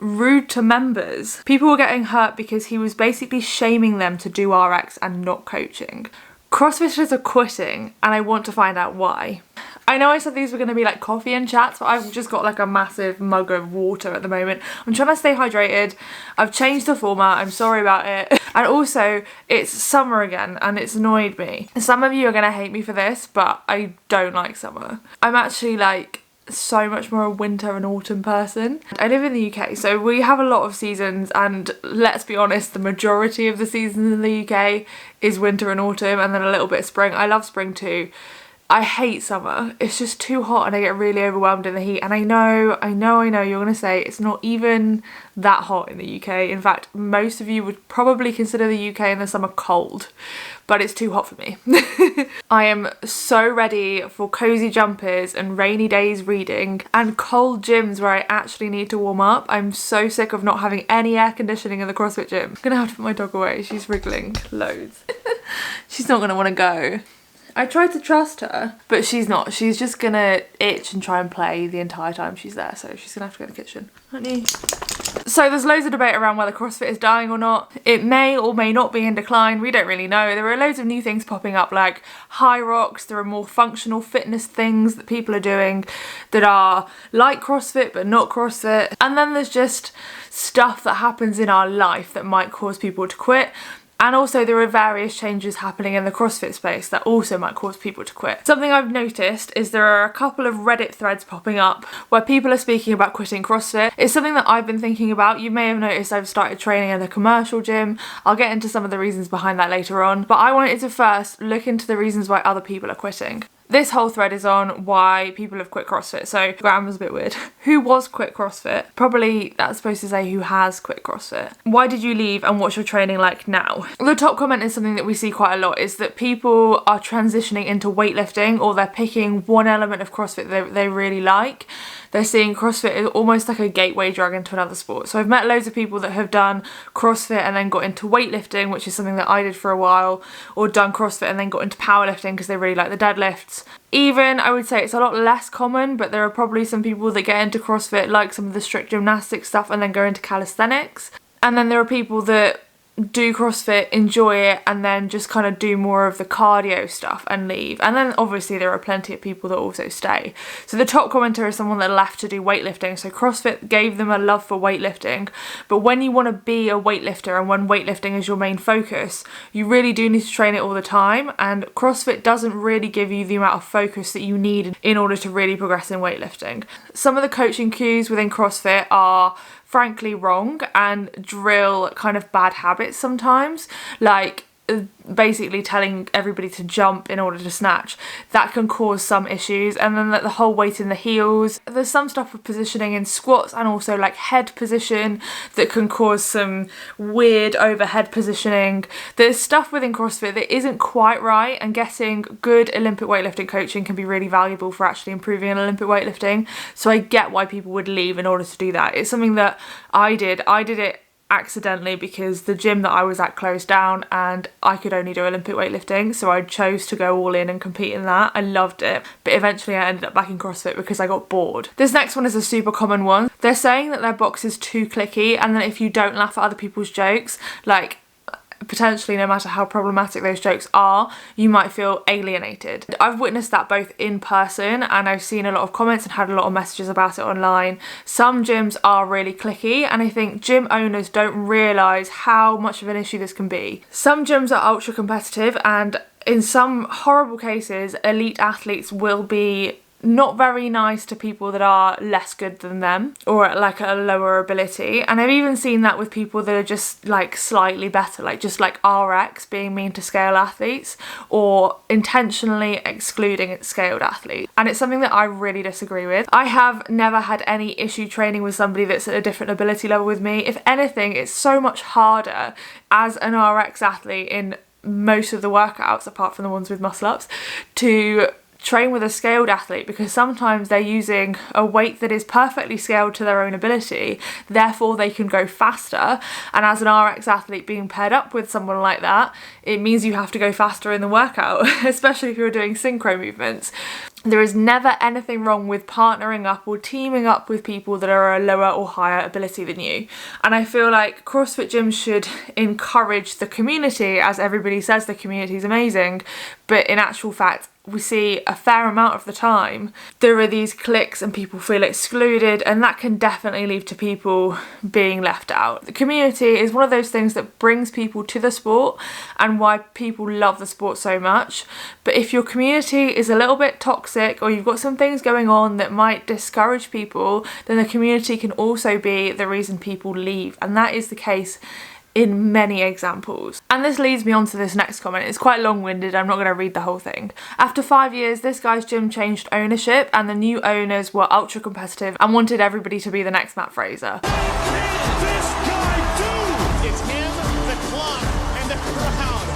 rude to members. People were getting hurt because he was basically shaming them to do RX and not coaching. Crossfitters are quitting and I want to find out why. I know I said these were going to be like coffee and chats, but I've just got like a massive mug of water at the moment. I'm trying to stay hydrated. I've changed the format. I'm sorry about it. And also, it's summer again and it's annoyed me. Some of you are going to hate me for this, but I don't like summer. I'm actually like so much more a winter and autumn person. I live in the UK, so we have a lot of seasons, and let's be honest, the majority of the seasons in the UK is winter and autumn, and then a little bit of spring. I love spring too. I hate summer. It's just too hot and I get really overwhelmed in the heat. And I know you're gonna say it's not even that hot in the UK. In fact, most of you would probably consider the UK in the summer cold, but it's too hot for me. I am so ready for cozy jumpers and rainy days reading and cold gyms where I actually need to warm up. I'm so sick of not having any air conditioning in the CrossFit gym. I'm gonna have to put my dog away. She's wriggling loads. She's not gonna wanna go. I tried to trust her, but she's not. She's just gonna itch and try and play the entire time she's there, so she's gonna have to go in the kitchen. Honey. So there's loads of debate around whether CrossFit is dying or not. It may or may not be in decline. We don't really know. There are loads of new things popping up like high rocks. There are more functional fitness things that people are doing that are like CrossFit but not CrossFit. And then there's just stuff that happens in our life that might cause people to quit. And also there are various changes happening in the CrossFit space that also might cause people to quit. Something I've noticed is there are a couple of Reddit threads popping up where people are speaking about quitting CrossFit. It's something that I've been thinking about. You may have noticed I've started training in a commercial gym. I'll get into some of the reasons behind that later on. But I wanted to first look into the reasons why other people are quitting. This whole thread is on why people have quit CrossFit, so grammar's a bit weird. Who was quit CrossFit? Probably that's supposed to say who has quit CrossFit. Why did you leave and what's your training like now? The top comment is something that we see quite a lot, is that people are transitioning into weightlifting, or they're picking one element of CrossFit they really like. They're seeing CrossFit as almost like a gateway drug into another sport. So I've met loads of people that have done CrossFit and then got into weightlifting, which is something that I did for a while, or done CrossFit and then got into powerlifting because they really like the deadlifts. Even, I would say it's a lot less common, but there are probably some people that get into CrossFit like some of the strict gymnastic stuff and then go into calisthenics. And then there are people that do CrossFit, enjoy it, and then just kind of do more of the cardio stuff and leave. And then obviously there are plenty of people that also stay. So the top commenter is someone that left to do weightlifting. So CrossFit gave them a love for weightlifting. But when you want to be a weightlifter and when weightlifting is your main focus, you really do need to train it all the time. And CrossFit doesn't really give you the amount of focus that you need in order to really progress in weightlifting. Some of the coaching cues within CrossFit are frankly wrong and drill kind of bad habits sometimes, like basically telling everybody to jump in order to snatch. That can cause some issues. And then the whole weight in the heels. There's some stuff with positioning in squats and also like head position that can cause some weird overhead positioning. There's stuff within CrossFit that isn't quite right, and getting good Olympic weightlifting coaching can be really valuable for actually improving in Olympic weightlifting. So I get why people would leave in order to do that. It's something that I did. I did it accidentally because the gym that I was at closed down and I could only do Olympic weightlifting, so I chose to go all in and compete in that. I loved it, but eventually I ended up back in CrossFit because I got bored. This next one is a super common one. They're saying that their box is too cliquey, and then if you don't laugh at other people's jokes, like potentially no matter how problematic those jokes are, you might feel alienated. I've witnessed that both in person and I've seen a lot of comments and had a lot of messages about it online. Some gyms are really cliquey, and I think gym owners don't realise how much of an issue this can be. Some gyms are ultra competitive, and in some horrible cases elite athletes will be not very nice to people that are less good than them or at like a lower ability. And I've even seen that with people that are just like slightly better, like just like RX being mean to scale athletes or intentionally excluding scaled athletes. And it's something that I really disagree with. I have never had any issue training with somebody that's at a different ability level with me. If anything, it's so much harder as an RX athlete in most of the workouts, apart from the ones with muscle ups, to train with a scaled athlete, because sometimes they're using a weight that is perfectly scaled to their own ability, therefore they can go faster. And as an RX athlete being paired up with someone like that, it means you have to go faster in the workout, especially if you're doing synchro movements. There is never anything wrong with partnering up or teaming up with people that are a lower or higher ability than you. And I feel like CrossFit gyms should encourage the community, as everybody says the community is amazing, but in actual fact, we see a fair amount of the time there are these cliques and people feel excluded, and that can definitely lead to people being left out. The community is one of those things that brings people to the sport and why people love the sport so much. But if your community is a little bit toxic or you've got some things going on that might discourage people, then the community can also be the reason people leave, and that is the case in many examples. And this leads me on to this next comment. It's quite long-winded, I'm not going to read the whole thing. After 5 years, this guy's gym changed ownership and the new owners were ultra competitive and wanted everybody to be the next Matt Fraser. What can this guy do? It's him, the clock, and the crowd.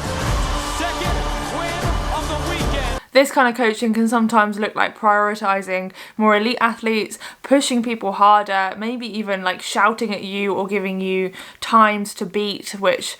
Second win of the weekend. This kind of coaching can sometimes look like prioritising more elite athletes, pushing people harder, maybe even like shouting at you or giving you times to beat, which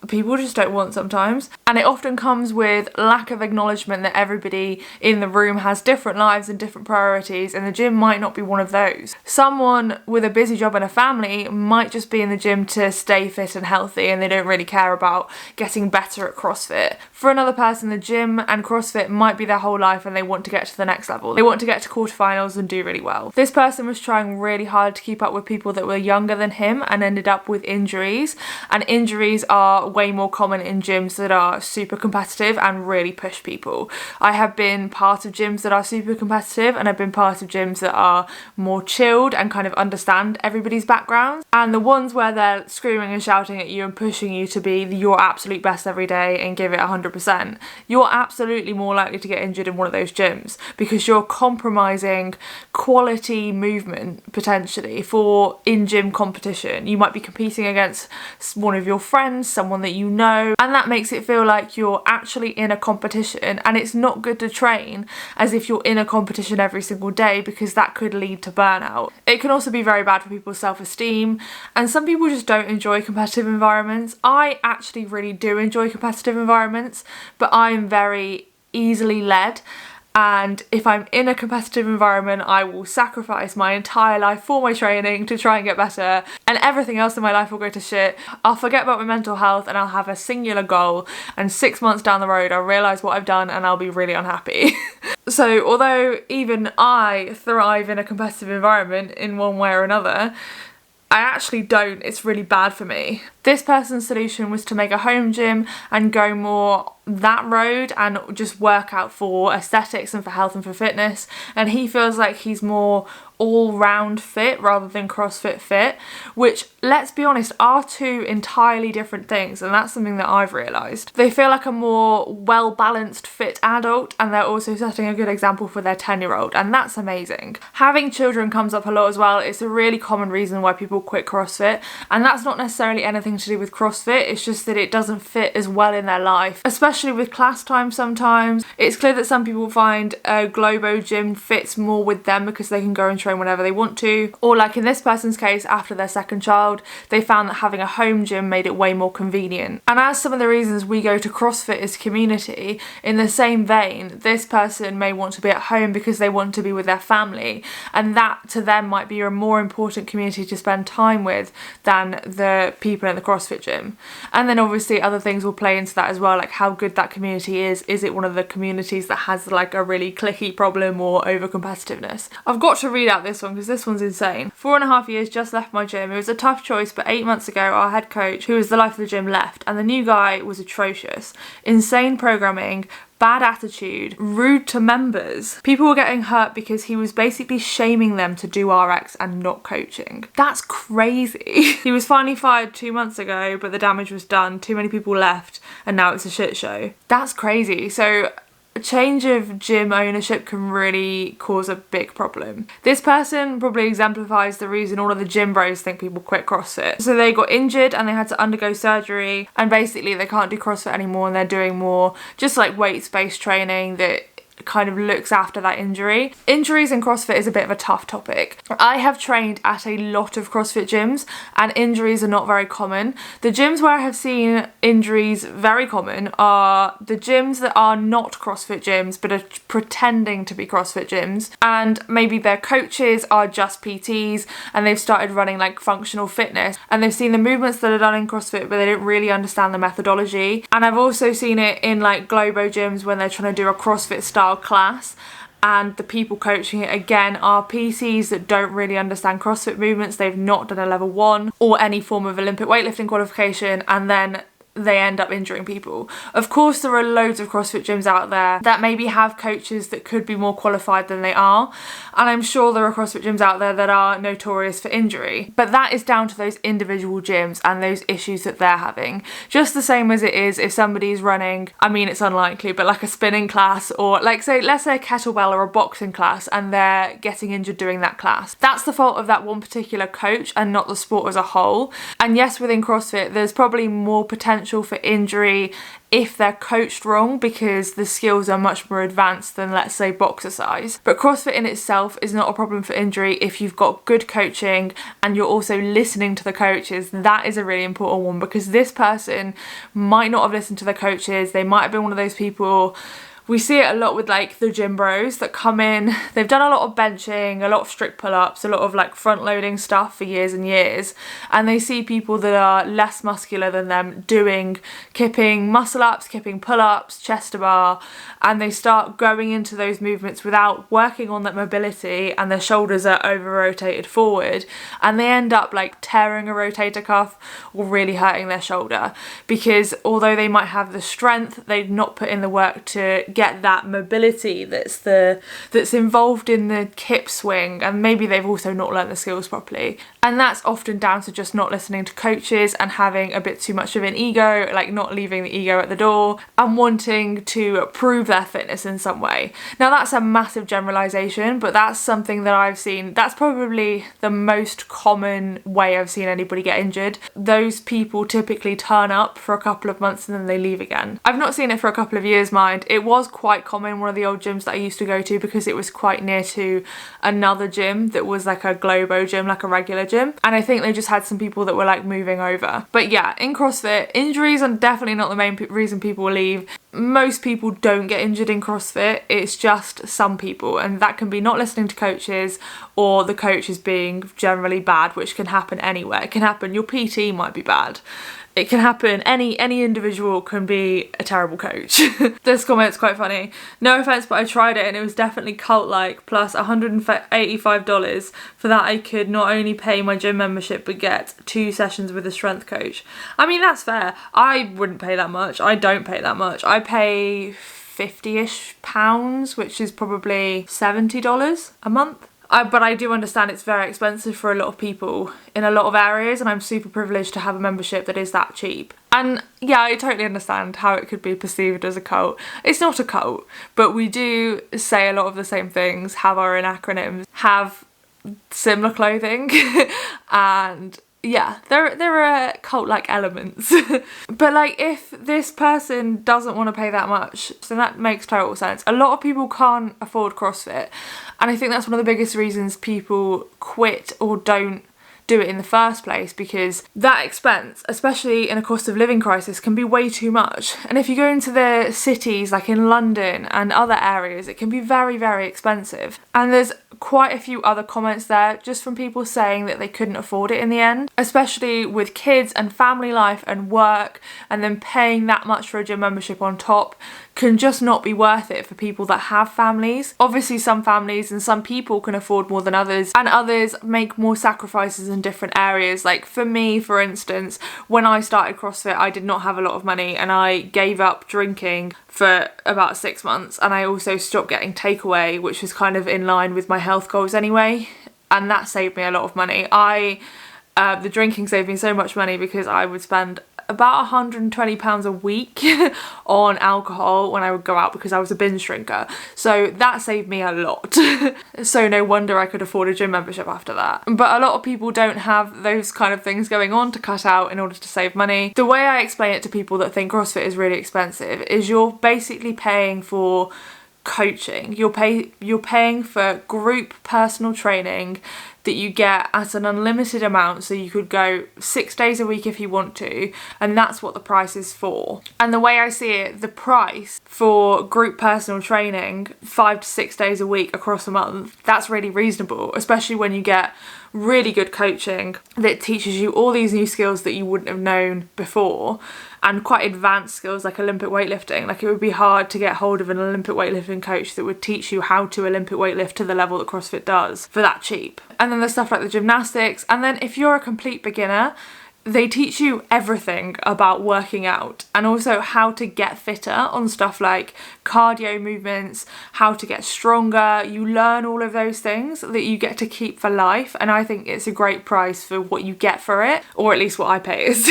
people just don't want sometimes. And it often comes with lack of acknowledgement that everybody in the room has different lives and different priorities, and the gym might not be one of those. Someone with a busy job and a family might just be in the gym to stay fit and healthy, and they don't really care about getting better at CrossFit. For another person, the gym and CrossFit might be their whole life and they want to get to the next level. They want to get to quarterfinals and do really well. This person was trying really hard to keep up with people that were younger than him and ended up with injuries, and injuries are way more common in gyms that are super competitive and really push people. I have been part of gyms that are super competitive, and I've been part of gyms that are more chilled and kind of understand everybody's backgrounds. And the ones where they're screaming and shouting at you and pushing you to be your absolute best every day and give it 100%, you're absolutely more likely to get injured in one of those gyms because you're compromising quality movement potentially for in-gym competition. You might be competing against one of your friends, someone that you know, and that makes it feel like you're actually in a competition, and it's not good to train as if you're in a competition every single day because that could lead to burnout. It can also be very bad for people's self-esteem, and some people just don't enjoy competitive environments. I actually really do enjoy competitive environments, but I'm very easily led. And if I'm in a competitive environment, I will sacrifice my entire life for my training to try and get better, and everything else in my life will go to shit. I'll forget about my mental health and I'll have a singular goal, and 6 months down the road I'll realise what I've done and I'll be really unhappy. So although even I thrive in a competitive environment in one way or another, I actually don't. It's really bad for me. This person's solution was to make a home gym and go more that road and just work out for aesthetics and for health and for fitness, and he feels like he's more all-round fit rather than CrossFit fit, which, let's be honest, are two entirely different things, and that's something that I've realised. They feel like a more well-balanced fit adult, and they're also setting a good example for their 10-year-old, and that's amazing. Having children comes up a lot as well. It's a really common reason why people quit CrossFit, and that's not necessarily anything to do with CrossFit, it's just that it doesn't fit as well in their life, especially with class time sometimes. It's clear that some people find a Globo gym fits more with them because they can go and train whenever they want to, or like in this person's case, after their second child, they found that having a home gym made it way more convenient. And as some of the reasons we go to CrossFit is community, in the same vein, this person may want to be at home because they want to be with their family, and that to them might be a more important community to spend time with than the people in the CrossFit gym. And then obviously other things will play into that as well, like how good that community is. Is it one of the communities that has like a really cliquey problem or over competitiveness? I've got to read out this one because this one's insane. 4.5 years, just left my gym. It was a tough choice, but 8 months ago our head coach, who was the life of the gym, left, and the new guy was atrocious. Insane programming, bad attitude, rude to members. People were getting hurt because he was basically shaming them to do RX and not coaching. That's crazy. He was finally fired 2 months ago, but the damage was done. Too many people left and now it's a shit show. That's crazy. So a change of gym ownership can really cause a big problem. This person probably exemplifies the reason all of the gym bros think people quit CrossFit. So they got injured and they had to undergo surgery, and basically they can't do CrossFit anymore and they're doing more just like weights-based training that kind of looks after that injury. Injuries in CrossFit is a bit of a tough topic. I have trained at a lot of CrossFit gyms and injuries are not very common. The gyms where I have seen injuries very common are the gyms that are not CrossFit gyms but are pretending to be CrossFit gyms, and maybe their coaches are just PTs and they've started running like functional fitness and they've seen the movements that are done in CrossFit but they don't really understand the methodology. And I've also seen it in like Globo gyms when they're trying to do a CrossFit style class and the people coaching it again are PCs that don't really understand CrossFit movements. They've not done a level 1 or any form of Olympic weightlifting qualification, and then they end up injuring people. Of course, there are loads of CrossFit gyms out there that maybe have coaches that could be more qualified than they are, and I'm sure there are CrossFit gyms out there that are notorious for injury, but that is down to those individual gyms and those issues that they're having. Just the same as it is if somebody's running, I mean it's unlikely, but like a spinning class or like let's say a kettlebell or a boxing class and they're getting injured doing that class. That's the fault of that one particular coach and not the sport as a whole. And yes, within CrossFit there's probably more potential for injury if they're coached wrong because the skills are much more advanced than, let's say, boxercise. But CrossFit in itself is not a problem for injury if you've got good coaching and you're also listening to the coaches. That is a really important one because this person might not have listened to the coaches. They might have been one of those people. We see it a lot with like the gym bros that come in, they've done a lot of benching, a lot of strict pull-ups, a lot of like front loading stuff for years and years, and they see people that are less muscular than them doing kipping muscle ups, kipping pull-ups, chest to bar, and they start going into those movements without working on that mobility and their shoulders are over rotated forward and they end up like tearing a rotator cuff or really hurting their shoulder because although they might have the strength, they've not put in the work to get that mobility that's involved in the kip swing, and maybe they've also not learned the skills properly. And that's often down to just not listening to coaches and having a bit too much of an ego, like not leaving the ego at the door and wanting to prove their fitness in some way. Now that's a massive generalization, but that's something that I've seen. That's probably the most common way I've seen anybody get injured. Those people typically turn up for a couple of months and then they leave again. I've not seen it for a couple of years, mind. It was quite common in one of the old gyms that I used to go to because it was quite near to another gym that was like a Globo gym, like a regular gym, and I think they just had some people that were like moving over. But yeah, in CrossFit, injuries are definitely not the main reason people leave. Most people don't get injured in CrossFit, it's just some people, and that can be not listening to coaches or the coaches being generally bad, which can happen anywhere. It can happen, your PT might be bad. It can happen, any individual can be a terrible coach. This comment's quite funny. No offense, but I tried it and it was definitely cult-like, plus $185. For that I could not only pay my gym membership but get 2 sessions with a strength coach. I mean, that's fair. I wouldn't pay that much. I don't pay that much. I pay £50-ish, which is probably $70 a month. But I do understand it's very expensive for a lot of people in a lot of areas, and I'm super privileged to have a membership that is that cheap. And yeah, I totally understand how it could be perceived as a cult. It's not a cult, but we do say a lot of the same things, have our own acronyms, have similar clothing, and yeah, there are cult-like elements. But like, if this person doesn't want to pay that much, then that makes total sense. A lot of people can't afford CrossFit, and I think that's one of the biggest reasons people quit or don't do it in the first place, because that expense, especially in a cost of living crisis, can be way too much. And if you go into the cities like in London and other areas, it can be very, very expensive. And there's quite a few other comments there just from people saying that they couldn't afford it in the end, especially with kids and family life and work, and then paying that much for a gym membership on top can just not be worth it for people that have families. Obviously some families and some people can afford more than others, and others make more sacrifices in different areas. Like for me, for instance, when I started CrossFit, I did not have a lot of money and I gave up drinking for about 6 months, and I also stopped getting takeaway, which was kind of in line with my health goals anyway, and that saved me a lot of money. The drinking saved me so much money because I would spend about £120 a week on alcohol when I would go out because I was a binge drinker. So that saved me a lot. So no wonder I could afford a gym membership after that. But a lot of people don't have those kind of things going on to cut out in order to save money. The way I explain it to people that think CrossFit is really expensive is you're basically paying for coaching. You're paying for group personal training that you get at an unlimited amount, so you could go 6 days a week if you want to, and that's what the price is for. And the way I see it, the price for group personal training 5 to 6 days a week across a month, that's really reasonable, especially when you get really good coaching that teaches you all these new skills that you wouldn't have known before, and quite advanced skills like Olympic weightlifting. Like, it would be hard to get hold of an Olympic weightlifting coach that would teach you how to Olympic weightlift to the level that CrossFit does for that cheap. And then there's stuff like the gymnastics. And then if you're a complete beginner, they teach you everything about working out, and also how to get fitter on stuff like cardio movements, how to get stronger. You learn all of those things that you get to keep for life, and I think it's a great price for what you get for it, or at least what I pay is.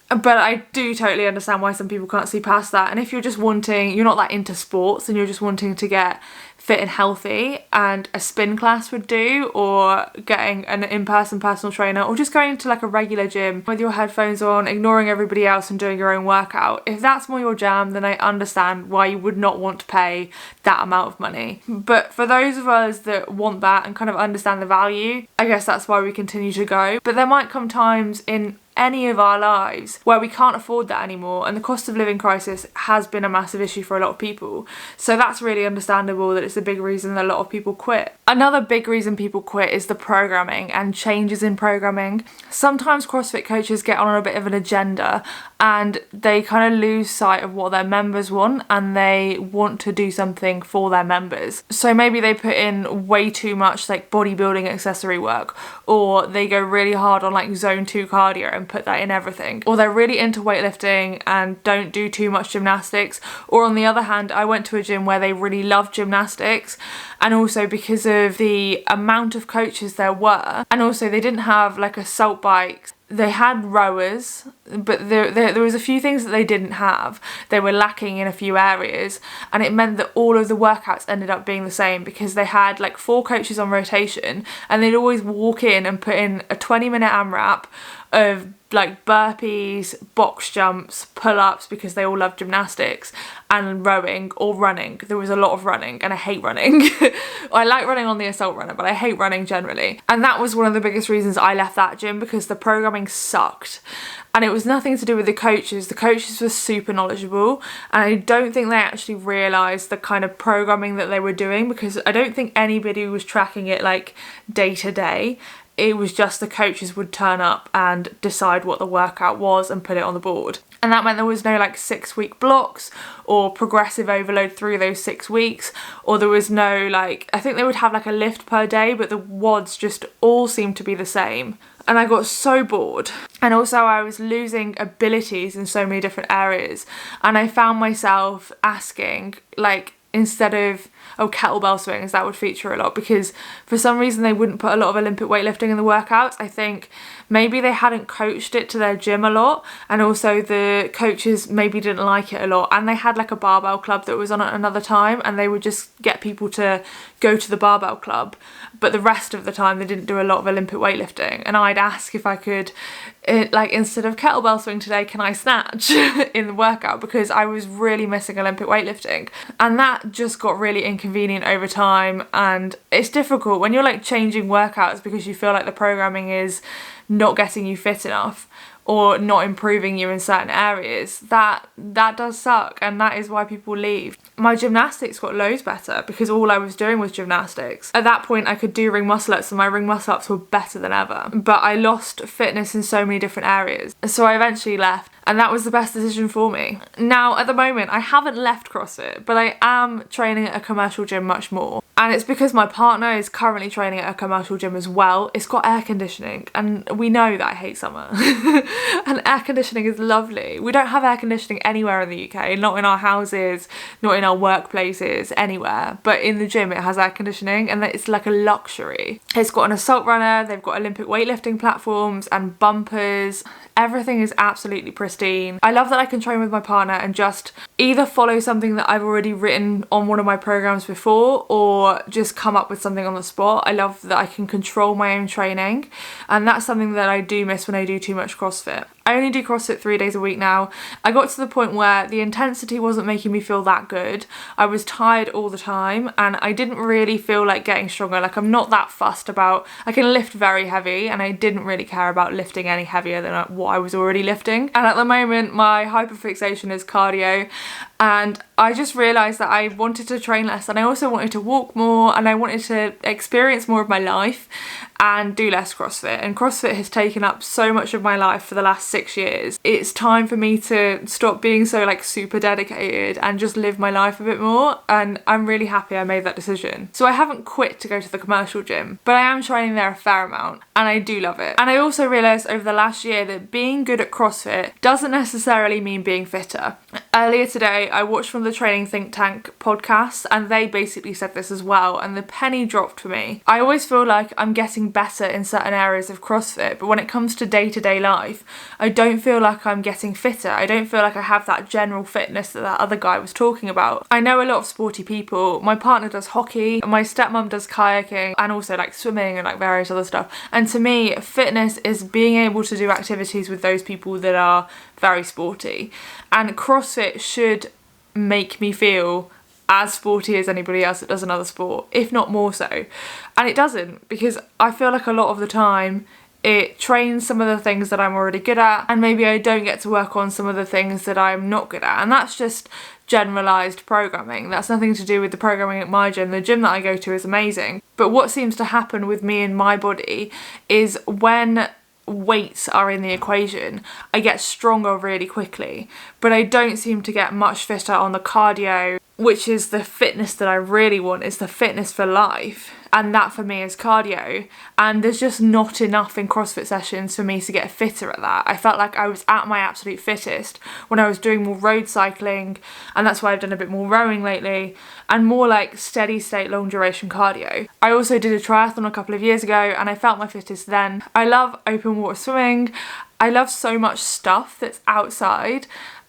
But I do totally understand why some people can't see past that. And if you're not that into sports and you're just wanting to get fit and healthy, and a spin class would do, or getting an in-person personal trainer, or just going to like a regular gym with your headphones on, ignoring everybody else and doing your own workout, if that's more your jam, then I understand why you would not want to pay that amount of money. But for those of us that want that and kind of understand the value, I guess that's why we continue to go. But there might come times in any of our lives where we can't afford that anymore, and the cost of living crisis has been a massive issue for a lot of people, so that's really understandable that it's a big reason that a lot of people quit. Another big reason people quit is the programming and changes in programming. Sometimes CrossFit coaches get on a bit of an agenda and they kind of lose sight of what their members want, and they want to do something for their members. So maybe they put in way too much like bodybuilding accessory work, or they go really hard on like zone 2 cardio and put that in everything, or they're really into weightlifting and don't do too much gymnastics. Or on the other hand, I went to a gym where they really loved gymnastics, and also because of the amount of coaches there were, and also they didn't have like assault bikes. They had rowers, but there was a few things that they didn't have. They were lacking in a few areas, and it meant that all of the workouts ended up being the same, because they had like 4 coaches on rotation, and they'd always walk in and put in a 20-minute AMRAP of like burpees, box jumps, pull-ups, because they all love gymnastics, and rowing or running. There was a lot of running, and I hate running. I like running on the assault runner, but I hate running generally. And that was one of the biggest reasons I left that gym, because the programming sucked. And it was nothing to do with the coaches. The coaches were super knowledgeable, and I don't think they actually realised the kind of programming that they were doing, because I don't think anybody was tracking it like day to day. It was just the coaches would turn up and decide what the workout was and put it on the board. And that meant there was no like 6-week blocks or progressive overload through those 6 weeks, or there was no like, I think they would have like a lift per day, but the WODs just all seemed to be the same. And I got so bored. And also I was losing abilities in so many different areas. And I found myself asking, like, instead of kettlebell swings, that would feature a lot, because for some reason they wouldn't put a lot of Olympic weightlifting in the workouts. I think maybe they hadn't coached it to their gym a lot, and also the coaches maybe didn't like it a lot, and they had like a barbell club that was on at another time, and they would just get people to go to the barbell club, but the rest of the time they didn't do a lot of Olympic weightlifting. And I'd ask if I could, like, instead of kettlebell swing today, can I snatch in the workout, because I was really missing Olympic weightlifting. And that just got really inconvenient over time, and it's difficult when you're like changing workouts because you feel like the programming is not getting you fit enough or not improving you in certain areas. That does suck, and that is why people leave. My gymnastics got loads better because all I was doing was gymnastics. At that point I could do ring muscle ups, and my ring muscle ups were better than ever, but I lost fitness in so many different areas, so I eventually left. And that was the best decision for me. Now, at the moment, I haven't left CrossFit, but I am training at a commercial gym much more. And it's because my partner is currently training at a commercial gym as well. It's got air conditioning, and we know that I hate summer. And air conditioning is lovely. We don't have air conditioning anywhere in the UK, not in our houses, not in our workplaces, anywhere. But in the gym, it has air conditioning, and it's like a luxury. It's got an assault runner, they've got Olympic weightlifting platforms and bumpers. Everything is absolutely pristine. I love that I can train with my partner and just either follow something that I've already written on one of my programs before or just come up with something on the spot. I love that I can control my own training, and that's something that I do miss when I do too much CrossFit. I only do CrossFit 3 days a week now. I got to the point where the intensity wasn't making me feel that good. I was tired all the time and I didn't really feel like getting stronger. Like, I'm not that fussed about, I can lift very heavy and I didn't really care about lifting any heavier than what I was already lifting. And at the moment my hyperfixation is cardio, and I just realised that I wanted to train less, and I also wanted to walk more, and I wanted to experience more of my life and do less CrossFit. And CrossFit has taken up so much of my life for the last 6 years. It's time for me to stop being so like super dedicated and just live my life a bit more, and I'm really happy I made that decision. So I haven't quit to go to the commercial gym, but I am training there a fair amount and I do love it. And I also realised over the last year that being good at CrossFit doesn't necessarily mean being fitter. Earlier today I watched from the Training Think Tank podcast, and they basically said this as well, and the penny dropped for me. I always feel like I'm getting better in certain areas of CrossFit, but when it comes to day-to-day life, I don't feel like I'm getting fitter. I don't feel like I have that general fitness that other guy was talking about. I know a lot of sporty people. My partner does hockey, my stepmom does kayaking, and also like swimming and like various other stuff. And to me, fitness is being able to do activities with those people that are very sporty. And CrossFit should make me feel as sporty as anybody else that does another sport, if not more so. And it doesn't, because I feel like a lot of the time it trains some of the things that I'm already good at, and maybe I don't get to work on some of the things that I'm not good at. And that's just generalised programming. That's nothing to do with the programming at my gym. The gym that I go to is amazing. But what seems to happen with me and my body is when weights are in the equation, I get stronger really quickly, but I don't seem to get much fitter on the cardio, which is the fitness that I really want, is the fitness for life. And that for me is cardio, and there's just not enough in CrossFit sessions for me to get fitter at that. I felt like I was at my absolute fittest when I was doing more road cycling, and that's why I've done a bit more rowing lately, and more like steady state long duration cardio. I also did a triathlon a couple of years ago and I felt my fittest then. I love open water swimming. I love so much stuff that's outside,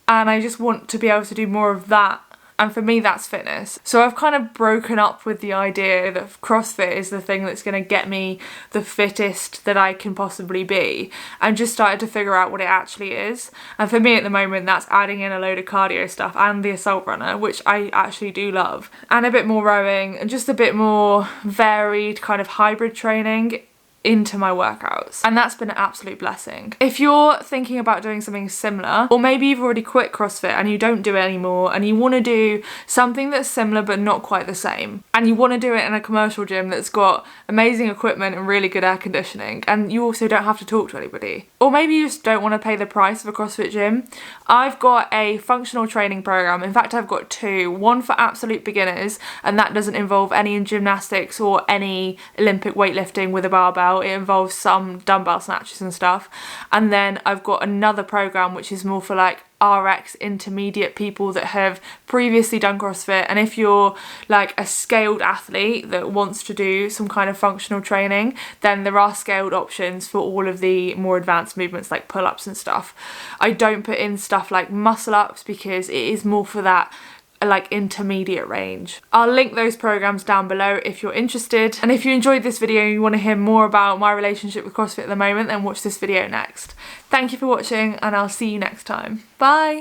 and I just want to be able to do more of that. And for me, that's fitness. So I've kind of broken up with the idea that CrossFit is the thing that's going to get me the fittest that I can possibly be, and just started to figure out what it actually is. And for me at the moment, that's adding in a load of cardio stuff and the assault runner, which I actually do love, and a bit more rowing and just a bit more varied kind of hybrid training into my workouts, and that's been an absolute blessing. If you're thinking about doing something similar, or maybe you've already quit CrossFit and you don't do it anymore and you want to do something that's similar but not quite the same, and you want to do it in a commercial gym that's got amazing equipment and really good air conditioning, and you also don't have to talk to anybody, or maybe you just don't want to pay the price of a CrossFit gym, I've got a functional training program. In fact, I've got two. One for absolute beginners, and that doesn't involve any gymnastics or any Olympic weightlifting with a barbell. It involves some dumbbell snatches and stuff. And then I've got another program which is more for like RX intermediate people that have previously done CrossFit. And if you're like a scaled athlete that wants to do some kind of functional training, then there are scaled options for all of the more advanced movements like pull-ups and stuff. I don't put in stuff like muscle ups because it is more for that like intermediate range. I'll link those programs down below if you're interested. And if you enjoyed this video and you want to hear more about my relationship with CrossFit at the moment, then watch this video next. Thank you for watching, and I'll see you next time. Bye!